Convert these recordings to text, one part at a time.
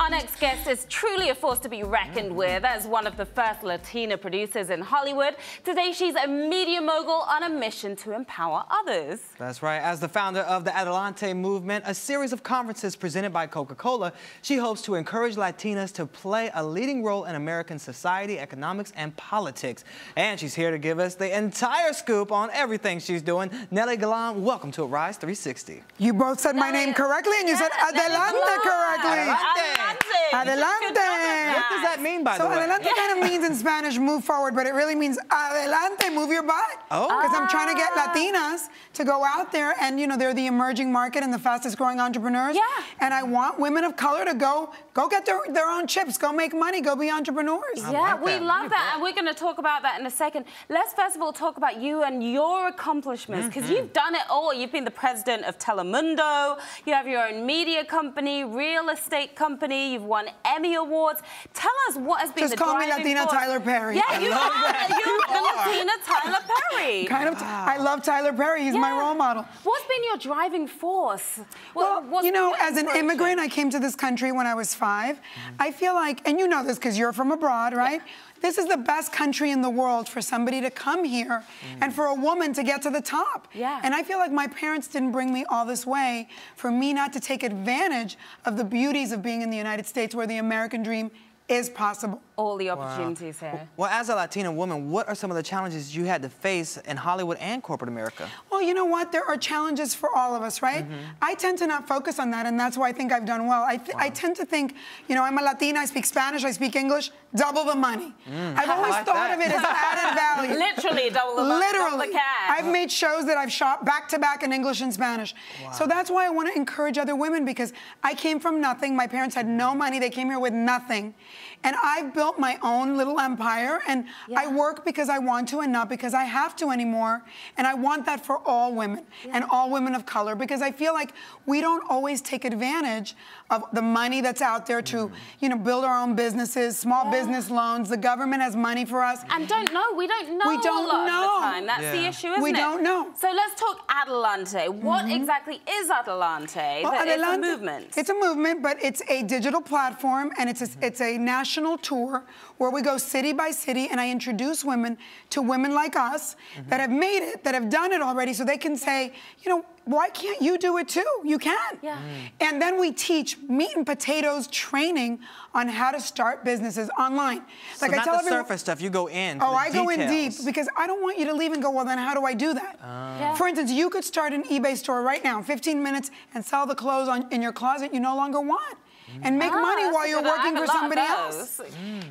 Our next guest is truly a force to be reckoned with as one of the first Latina producers in Hollywood. Today, she's a media mogul on a mission to empower others. That's right. As the founder of the Adelante Movement, a series of conferences presented by Coca-Cola, she hopes to encourage Latinas to play a leading role in American society, economics, and politics. And she's here to give us the entire scoop on everything she's doing. Nely Galan, welcome to Rise 360. You both said my name correctly, and you said Adelante correctly. Adelante. What does that mean, by the way? So adelante kind of means in Spanish, move forward, but it really means adelante, move your butt. Oh. Because I'm trying to get Latinas to go out there, and you know, they're the emerging market and the fastest growing entrepreneurs. Yeah. And I want women of color to go get their own chips, go make money, go be entrepreneurs. Yeah, we love that, and we're going to talk about that in a second. Let's first of all talk about you and your accomplishments, because you've done it all. You've been the president of Telemundo, you have your own media company, real estate company, you've won Emmy Awards. Tell us what has been the driving force. Just call me Latina Tyler Perry. Yeah, you are. You're the Latina Tyler Perry. I love Tyler Perry. He's my role model. What's been your driving force? Well, you know, as an immigrant, I came to this country when I was 5. I feel like, and you know this because you're from abroad, right? Yeah. This is the best country in the world for somebody to come here and for a woman to get to the top. Yeah. And I feel like my parents didn't bring me all this way for me not to take advantage of the beauties of being in the United States, where the American dream is possible. All the opportunities here. Well, as a Latina woman, what are some of the challenges you had to face in Hollywood and corporate America? Well, you know what? There are challenges for all of us, right? I tend to not focus on that, and that's why I think I've done well. I tend to think, you know, I'm a Latina, I speak Spanish, I speak English, double the money. I've always thought of it as added value. Literally double the money. Literally. Double the cash. I've made shows that I've shot back-to-back in English and Spanish. So that's why I want to encourage other women, because I came from nothing. My parents had no money. They came here with nothing. And I've built my own little empire, and I work because I want to and not because I have to anymore. And I want that for all women and all women of color, because I feel like we don't always take advantage of the money that's out there to, you know, build our own businesses, small business loans. The government has money for us. And we don't know We don't a lot know. of the time. That's the issue, isn't it? We don't know. So let's talk Adelante. What exactly is Adelante? Well, It's a Adelante, movement. It's a movement, but it's a digital platform, and it's a national tour where we go city by city, and I introduce women to women like us that have made it, that have done it already, so they can say, you know, why can't you do it too? You can. Yeah. And then we teach meat and potatoes training on how to start businesses online. So like, not the surface stuff, you go in. Oh, I go in deep, because I don't want you to leave and go, well, then how do I do that? For instance, you could start an eBay store right now in 15 minutes and sell the clothes in your closet you no longer want. And make money while you're working for somebody else.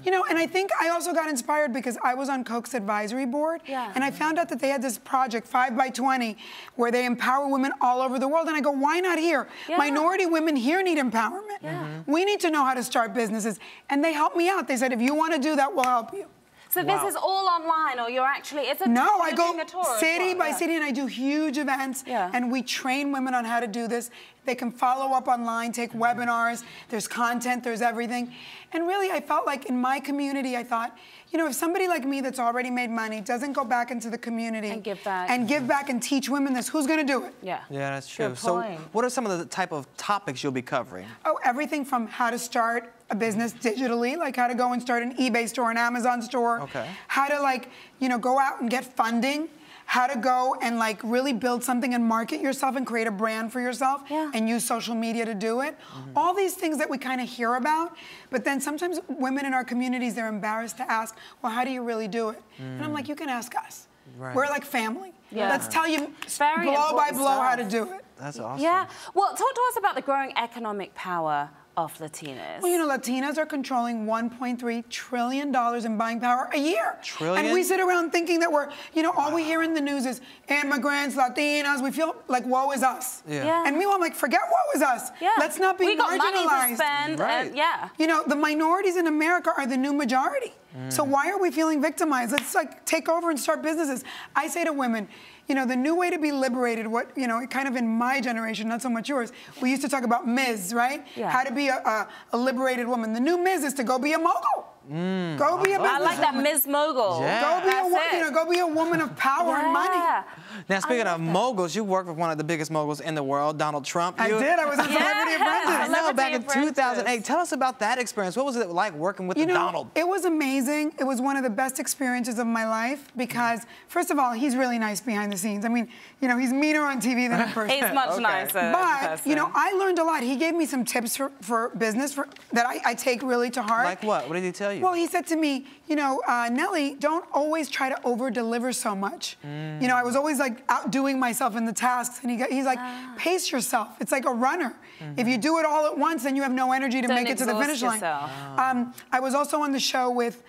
You know, and I think I also got inspired because I was on Coke's advisory board, and I found out that they had this project, 5x20, where they empower women all over the world. And I go, why not here? Minority women here need empowerment. We need to know how to start businesses. And they helped me out. They said, if you want to do that, we'll help you. So this is all online, or you're actually, it's a No, tour, I go city by city, and I do huge events, and we train women on how to do this. They can follow up online, take webinars, there's content, there's everything. And really, I felt like in my community, I thought, you know, if somebody like me that's already made money doesn't go back into the community and give back and teach women this, who's going to do it? Yeah, that's true. So what are some of the type of topics you'll be covering? Oh, everything from how to start a business digitally, like how to go and start an eBay store, an Amazon store, how to, like, you know, go out and get funding, how to go and, like, really build something and market yourself and create a brand for yourself and use social media to do it. All these things that we kind of hear about, but then sometimes women in our communities, they're embarrassed to ask, well, how do you really do it? And I'm like, you can ask us. We're like family. Let's tell you blow by blow how to do it. That's awesome. Yeah. Well, talk to us about the growing economic power of Latinas. Well, you know, Latinas are controlling $1.3 trillion in buying power a year. Trillion? And we sit around thinking that we're, you know, all we hear in the news is immigrants, Latinas. We feel like woe is us. And meanwhile, I'm like, forget woe is us. Let's not be marginalized. We got money to spend. And, you know, the minorities in America are the new majority. So why are we feeling victimized? Let's, like, take over and start businesses. I say to women, you know, the new way to be liberated, you know, kind of in my generation, not so much yours, we used to talk about Ms., right? How to be a liberated woman. The new Ms. is to go be a mogul. Go be a businesswoman. I like that Ms. Mogul. Yeah. Go be a woman of power and money. Now, speaking of moguls, you worked with one of the biggest moguls in the world, Donald Trump. I did. I was on Celebrity Apprentice. I know, back in 2008. Tell us about that experience. What was it like working with Donald? It was amazing. It was one of the best experiences of my life because, first of all, he's really nice behind the scenes. I mean, he's meaner on TV than in person. He's much nicer. But, I learned a lot. He gave me some tips for business that I take really to heart. Like what? What did he tell you? Well, he said to me, Nelly, don't always try to over-deliver so much. I was always like outdoing myself in the tasks, and he's like, pace yourself. It's like a runner. If you do it all at once, then you have no energy to make it to the finish line. I was also on the show with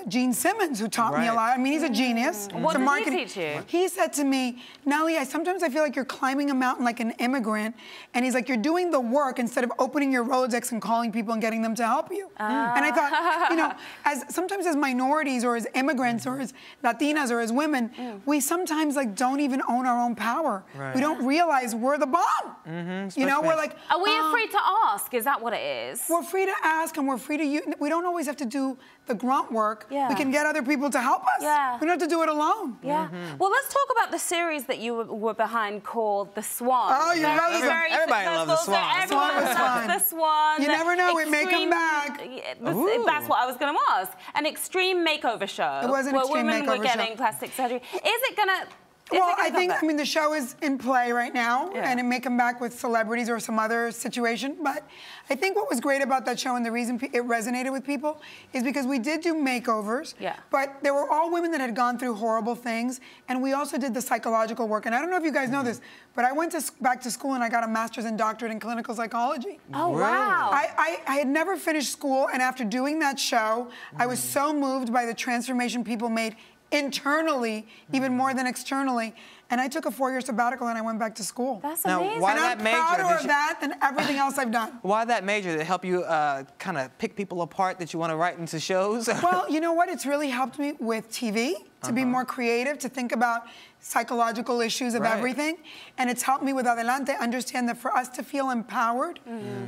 Gene Simmons, who taught me a lot. I mean, he's a genius. What did he teach you? He said to me, Nelly, sometimes I feel like you're climbing a mountain like an immigrant, and he's like, you're doing the work instead of opening your Rolodex and calling people and getting them to help you. And I thought, sometimes as minorities or as immigrants or as Latinas or as women, we sometimes don't even own our own power. We don't realize we're the bomb. We're like, are we afraid to ask? Is that what it is? We're free to ask, and we're free to we don't always have to do the grunt work. We can get other people to help us. We don't have to do it alone. Well, let's talk about the series that you were behind called The Swan. Oh, you love it. Everybody loves The Swan. Everyone loves The Swan. You never know, we make them back. That's what I was going to ask. An extreme makeover show. It was an extreme makeover show. Where women were getting plastic surgery. Is it going to... Well, I mean, the show is in play right now, and it may come back with celebrities or some other situation. But I think what was great about that show and the reason it resonated with people is because we did do makeovers, but they were all women that had gone through horrible things, and we also did the psychological work. And I don't know if you guys know this, but I went back to school and I got a master's and doctorate in clinical psychology. Oh, wow. I had never finished school, and after doing that show, I was so moved by the transformation people made internally, even more than externally. And I took a 4-year sabbatical and I went back to school. That's amazing. Now, why and that I'm major? prouder of that than everything else I've done. Why that major? Did it help you kind of pick people apart that you want to write into shows? Well, you know what? It's really helped me with TV to be more creative, to think about psychological issues of everything. And it's helped me with Adelante understand that for us to feel empowered,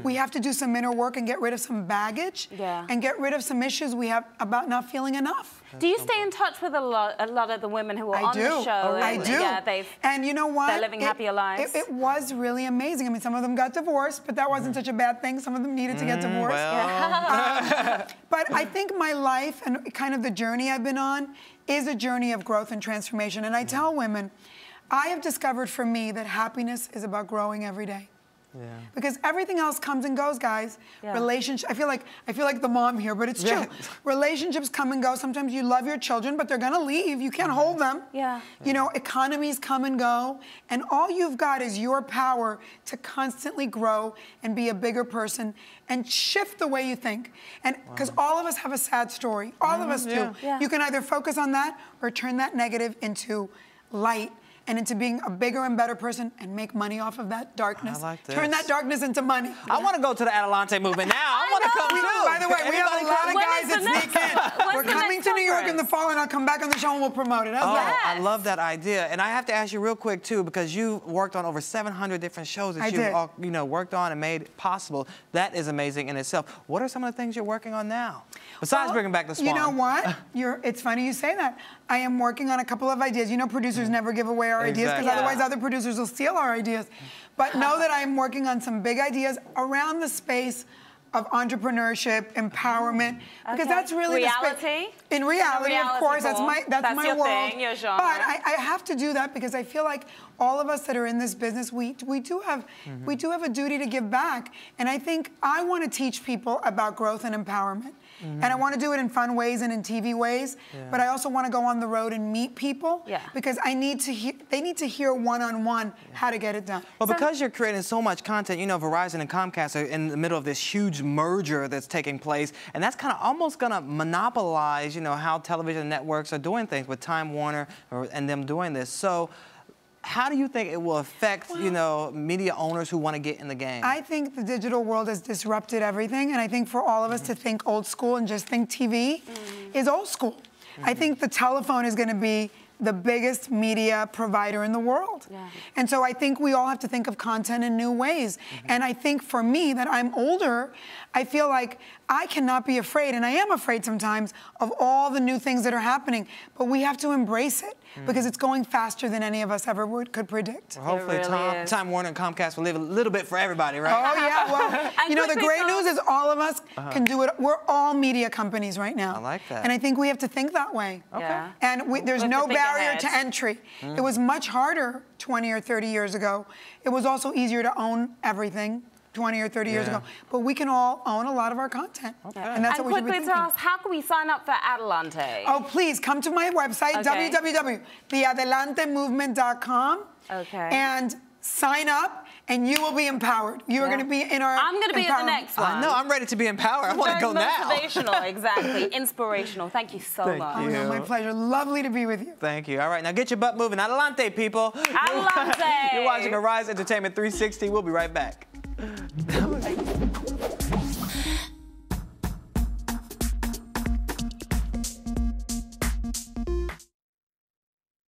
we have to do some inner work and get rid of some baggage and get rid of some issues we have about not feeling enough. Do you stay in touch with a lot of the women who are on the show? I do. Yeah, and you know what? They're living happier lives. It was really amazing. I mean, some of them got divorced, but that wasn't such a bad thing. Some of them needed to get divorced. But I think my life and kind of the journey I've been on is a journey of growth and transformation. And I tell women, I have discovered for me that happiness is about growing every day. Because everything else comes and goes, guys. Relationships. I feel like the mom here, but it's true. Relationships come and go. Sometimes you love your children, but they're gonna leave. You can't hold them. Economies come and go, and all you've got is your power to constantly grow and be a bigger person and shift the way you think. And because all of us have a sad story, all of us do. You can either focus on that or turn that negative into light and into being a bigger and better person and make money off of that darkness. I like this. Turn that darkness into money. I want to go to the Adelante Movement now. I want to come too. By the way, we have a lot of guys that sneak in. We're coming to New York in the fall, and I'll come back on the show and we'll promote it. I love that idea. And I have to ask you real quick too, because you worked on over 700 different shows that you've all, worked on and made possible. That is amazing in itself. What are some of the things you're working on now? Besides bringing back the Swan. You know what? It's funny you say that. I am working on a couple of ideas. You know, producers never give away our ideas because otherwise other producers will steal our ideas. But know that I am working on some big ideas around the space of entrepreneurship, empowerment, because that's really reality. The space. In reality, of course, that's my your world. Thing, your genre. But I have to do that because I feel like all of us that are in this business, we do have a duty to give back, and I think I want to teach people about growth and empowerment. And I want to do it in fun ways and in TV ways, but I also want to go on the road and meet people because they need to hear one-on-one how to get it done. Well, because you're creating so much content, Verizon and Comcast are in the middle of this huge merger that's taking place, and that's kind of almost going to monopolize, how television networks are doing things with Time Warner and them doing this. So how do you think it will affect, media owners who want to get in the game? I think the digital world has disrupted everything, and I think for all of us to think old school and just think TV is old school. I think the telephone is going to be the biggest media provider in the world. And so I think we all have to think of content in new ways. And I think for me, that I'm older, I feel like I cannot be afraid, and I am afraid sometimes, of all the new things that are happening, but we have to embrace it because it's going faster than any of us ever could predict. Well, hopefully Time Warner and Comcast will leave a little bit for everybody, right? Oh, yeah, well, you know, the great news is all of us can do it. We're all media companies right now. I like that. And I think we have to think that way. Okay. Yeah. And there's no barrier to entry. It was much harder 20 or 30 years ago. It was also easier to own everything 20 or 30 years ago. But we can all own a lot of our content. Okay. And that's what we should be quickly thinking. tell us, how can we sign up for Adelante? Oh, please come to my website, www.theadelantemovement.com. Okay. And sign up, and you will be empowered. You are going to be in our I'm going to be at the next one. I know, I'm ready to be empowered. I want to go now. Motivational, exactly. Inspirational. Thank you so much. Oh, no, my pleasure. Lovely to be with you. Thank you. All right, now get your butt moving. Adelante, people. Adelante. You're watching Arise Entertainment 360. We'll be right back.